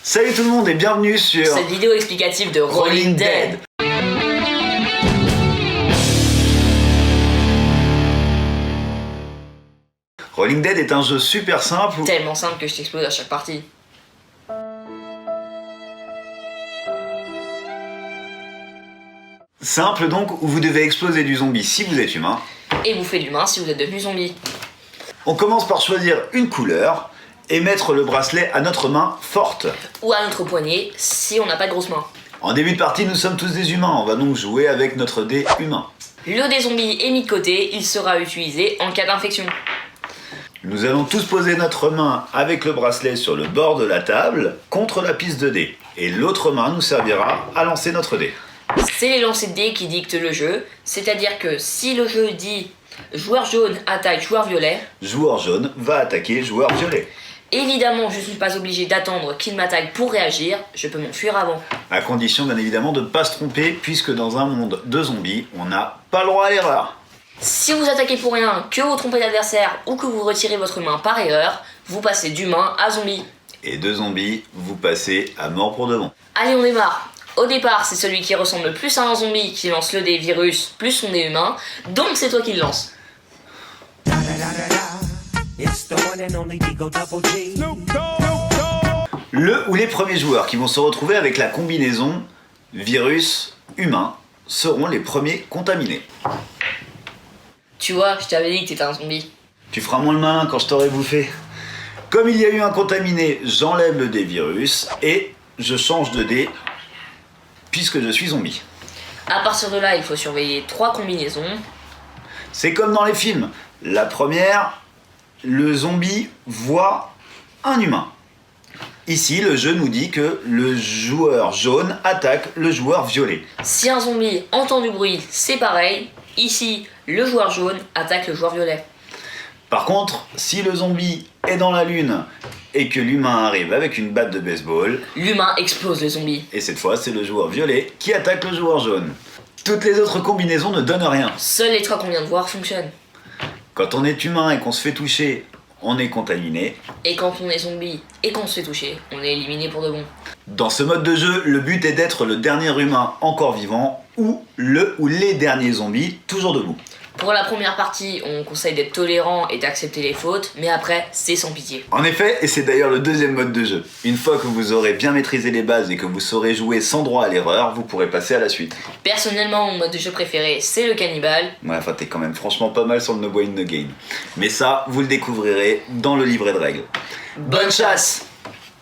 Salut tout le monde et bienvenue sur cette vidéo explicative de Rolling Dead. Rolling Dead est un jeu super simple où... Tellement simple que je t'explose à chaque partie. Simple donc, où vous devez exploser du zombie si vous êtes humain. Et bouffer de l'humain si vous êtes devenu zombie. On commence par choisir une couleur et mettre le bracelet à notre main forte. Ou à notre poignet si on n'a pas de grosse main. En début de partie, nous sommes tous des humains, on va donc jouer avec notre dé humain. Le dé zombie est mis de côté, il sera utilisé en cas d'infection. Nous allons tous poser notre main avec le bracelet sur le bord de la table contre la piste de dés. Et l'autre main nous servira à lancer notre dé. C'est les lancers de dés qui dictent le jeu, c'est-à-dire que si le jeu dit joueur jaune attaque joueur violet, joueur jaune va attaquer joueur violet. Évidemment, je ne suis pas obligé d'attendre qu'il m'attaque pour réagir, je peux m'enfuir avant. À condition bien évidemment de ne pas se tromper, puisque dans un monde de zombies, on n'a pas le droit à l'erreur. Si vous attaquez pour rien, que vous trompez l'adversaire ou que vous retirez votre main par erreur, vous passez d'humain à zombie. Et de zombies, vous passez à mort pour de bon. Allez, on démarre. Au départ, c'est celui qui ressemble le plus à un zombie qui lance le dé virus plus son dé humain, donc c'est toi qui le lance. Le ou les premiers joueurs qui vont se retrouver avec la combinaison virus-humain seront les premiers contaminés. Tu vois, je t'avais dit que t'étais un zombie. Tu feras moins le malin quand je t'aurai bouffé. Comme il y a eu un contaminé, j'enlève le dé virus et je change de dé puisque je suis zombie. À partir de là, il faut surveiller 3 combinaisons. C'est comme dans les films. La première, le zombie voit un humain. Ici, le jeu nous dit que le joueur jaune attaque le joueur violet. Si un zombie entend du bruit, c'est pareil. Ici, le joueur jaune attaque le joueur violet. Par contre, si le zombie est dans la lune et que l'humain arrive avec une batte de baseball, l'humain explose le zombie. Et cette fois, c'est le joueur violet qui attaque le joueur jaune. Toutes les autres combinaisons ne donnent rien. Seuls les 3 qu'on vient de voir fonctionnent. Quand on est humain et qu'on se fait toucher, on est contaminé. Et quand on est zombie et qu'on se fait toucher, on est éliminé pour de bon. Dans ce mode de jeu, le but est d'être le dernier humain encore vivant ou le ou les derniers zombies toujours debout. Pour la première partie, on conseille d'être tolérant et d'accepter les fautes, mais après, c'est sans pitié. En effet, et c'est d'ailleurs le deuxième mode de jeu. Une fois que vous aurez bien maîtrisé les bases et que vous saurez jouer sans droit à l'erreur, vous pourrez passer à la suite. Personnellement, mon mode de jeu préféré, c'est le cannibale. Ouais, enfin, t'es quand même franchement pas mal sur le no boy no gain. Mais ça, vous le découvrirez dans le livret de règles. Bonne chasse!